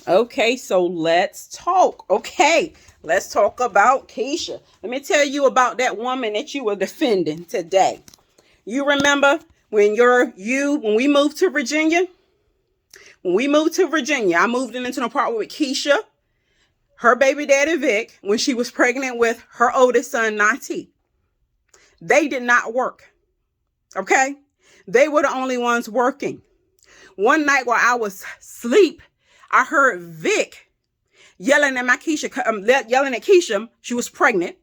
Okay, so let's talk. Okay, let's talk about Keisha. Let me tell you about that woman that you were defending today. You remember when we moved to Virginia? When we moved to Virginia, I moved into an apartment with Keisha, her baby daddy Vic, when she was pregnant with her oldest son, Nati. They did not work. Okay? They were the only ones working. One night while I was asleep, I heard Vic yelling at Keisha. She was pregnant,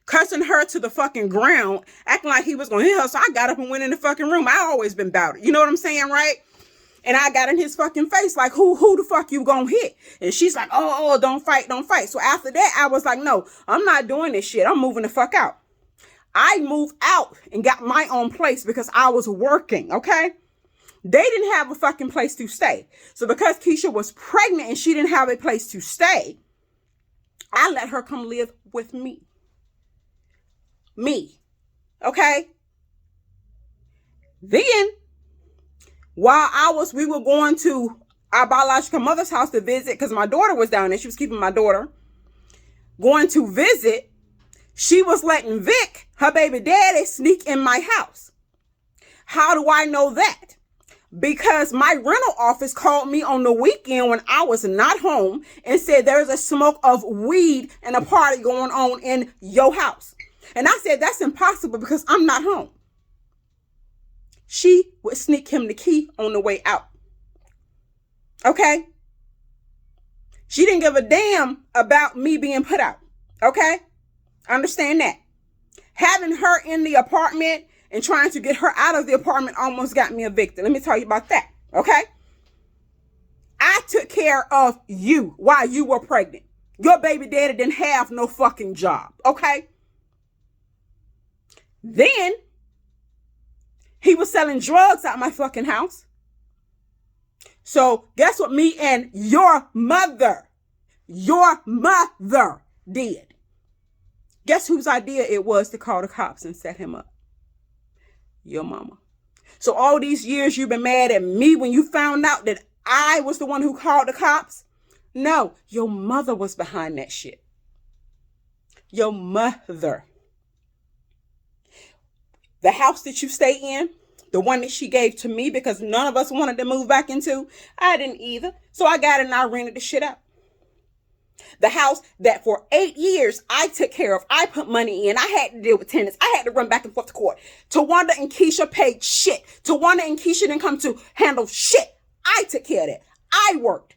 cussing her to the fucking ground, acting like he was going to hit her. So I got up and went in the fucking room. I always been about it. You know what I'm saying, right? And I got in his fucking face like, who the fuck you gonna hit? And she's like, oh, don't fight. So after that, I was like, no, I'm not doing this shit. I'm moving the fuck out. I moved out and got my own place because I was working, okay? They didn't have a fucking place to stay. So because Keisha was pregnant and she didn't have a place to stay, I let her come live with me. Okay? Then, while we were going to our biological mother's house to visit, because my daughter was down there, she was keeping my daughter, going to visit, she was letting Vic, her baby daddy, sneak in my house. How do I know that? Because my rental office called me on the weekend when I was not home and said there's a smoke of weed and a party going on in your house. And I said, that's impossible because I'm not home. She would sneak him the key on the way out. Okay? She didn't give a damn about me being put out. Okay? Understand that. Having her in the apartment and trying to get her out of the apartment almost got me evicted. Let me tell you about that. Okay? I took care of you while you were pregnant. Your baby daddy didn't have no fucking job. Okay? Then he was selling drugs at my fucking house. So guess what me and your mother did? Guess whose idea it was to call the cops and set him up? Your mama. So all these years you've been mad at me when you found out that I was the one who called the cops? No, your mother was behind that shit. Your mother. The house that you stay in, the one that she gave to me because none of us wanted to move back into, I didn't either. So I got it and I rented the shit out. The house that for 8 years I took care of, I put money in, I had to deal with tenants, I had to run back and forth to court. Tawanda and Keisha paid shit. Tawanda and Keisha didn't come to handle shit. I took care of that. I worked.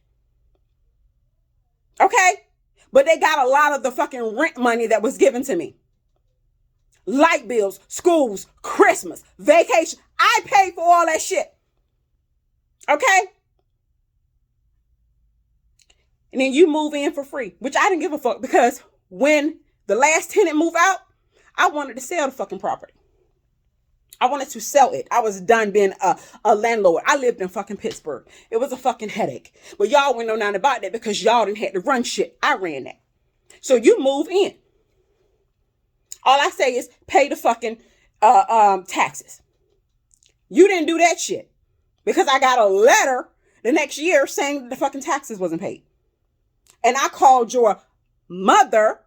Okay? But they got a lot of the fucking rent money that was given to me. Light bills, schools, Christmas, vacation. I paid for all that shit. Okay? And then you move in for free, which I didn't give a fuck because when the last tenant moved out, I wanted to sell the fucking property. I wanted to sell it. I was done being a landlord. I lived in fucking Pittsburgh. It was a fucking headache. But y'all wouldn't know nothing about that because y'all didn't have to run shit. I ran that. So you move in. All I say is pay the fucking taxes. You didn't do that shit because I got a letter the next year saying that the fucking taxes wasn't paid. And I called your mother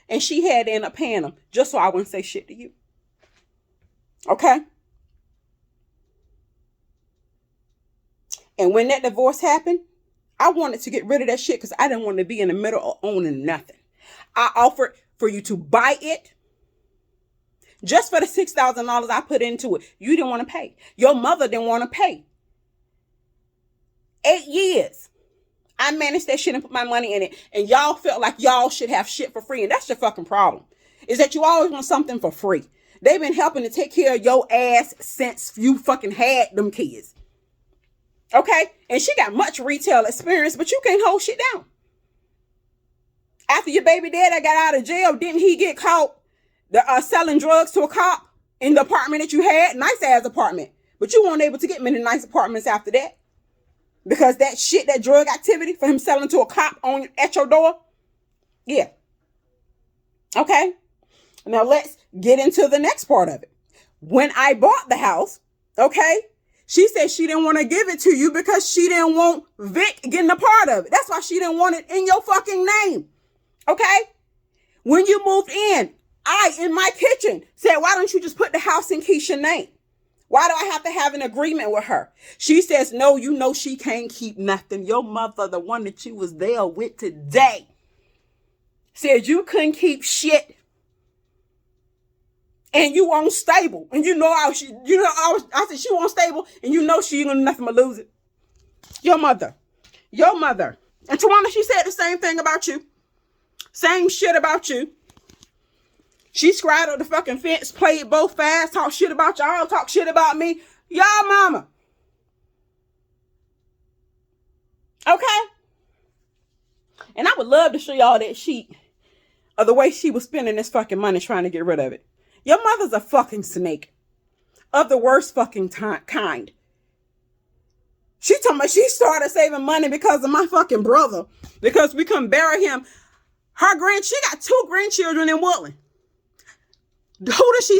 and she had to end up paying them just so I wouldn't say shit to you. Okay? And when that divorce happened, I wanted to get rid of that shit because I didn't want to be in the middle of owning nothing. I offered for you to buy it just for the $6,000 I put into it. You didn't want to pay. Your mother didn't want to pay. 8 years. I managed that shit and put my money in it. And y'all felt like y'all should have shit for free. And that's your fucking problem. Is that you always want something for free. They've been helping to take care of your ass since you fucking had them kids. Okay? And she got much retail experience, but you can't hold shit down. After your baby daddy got out of jail, didn't he get caught selling drugs to a cop in the apartment that you had? Nice ass apartment. But you weren't able to get many nice apartments after that. Because that shit, that drug activity for him selling to a cop at your door. Yeah. Okay. Now let's get into the next part of it. When I bought the house, okay, She said she didn't want to give it to you because she didn't want Vic getting a part of it. That's why she didn't want it in your fucking name. Okay? When you moved in my kitchen, said, why don't you just put the house in Keisha's name? Why do I have to have an agreement with her? She says, no, you know she can't keep nothing. Your mother, the one that you was there with today, said you couldn't keep shit. And you weren't stable. And I said she wasn't stable. And you know she ain't gonna nothing but lose it. Your mother. And Tawana, she said the same thing about you. Same shit about you. She straddled the fucking fence, played both fast, talk shit about y'all, talk shit about me. Y'all mama. Okay? And I would love to show y'all that sheet of the way she was spending this fucking money trying to get rid of it. Your mother's a fucking snake. Of the worst fucking kind. She told me she started saving money because of my fucking brother. Because we couldn't bury him. She got 2 grandchildren in Woodland. Who does she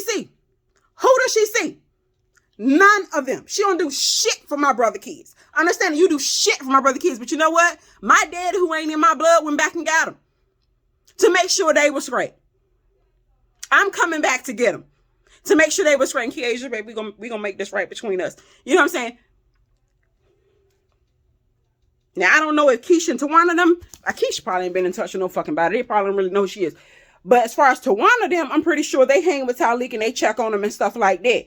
see? None of them. She don't do shit for my brother kids. I understand you do shit for my brother kids, but you know what? My dad, who ain't in my blood, went back and got them to make sure they was straight. I'm coming back to get them to make sure they was straight. Keisha, baby, we gonna make this right between us. You know what I'm saying? Now, I don't know if Keisha and Tawana them, Keisha probably ain't been in touch with no fucking body. They probably don't really know who she is. But as far as Tawana them, I'm pretty sure they hang with Talik and they check on them and stuff like that.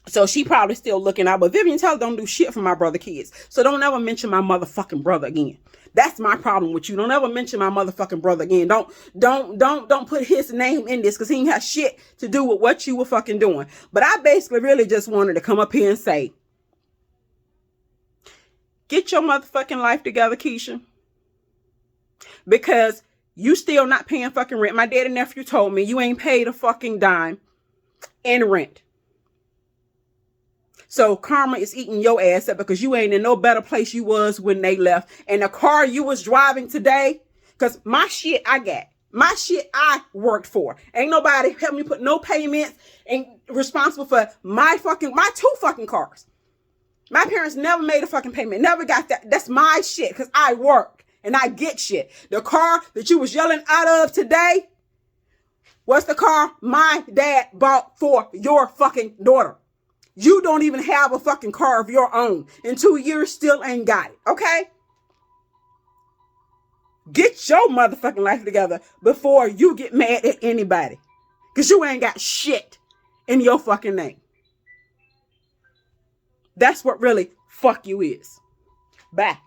So she probably still looking out. But Vivian tell her don't do shit for my brother kids. So don't ever mention my motherfucking brother again. That's my problem with you. Don't ever mention my motherfucking brother again. Don't put his name in this because he ain't have shit to do with what you were fucking doing. But I basically really just wanted to come up here and say, get your motherfucking life together, Keisha. Because you still not paying fucking rent. My dad and nephew told me you ain't paid a fucking dime in rent. So karma is eating your ass up because you ain't in no better place you was when they left. And the car you was driving today, because my shit I got. My shit I worked for. Ain't nobody help me put no payments and responsible for my 2 fucking cars. My parents never made a fucking payment. Never got that. That's my shit because I work and I get shit. The car that you was yelling out of today was the car my dad bought for your fucking daughter. You don't even have a fucking car of your own. In 2 years, still ain't got it. Okay? Get your motherfucking life together before you get mad at anybody. Because you ain't got shit in your fucking name. That's what really fuck you is. Bye.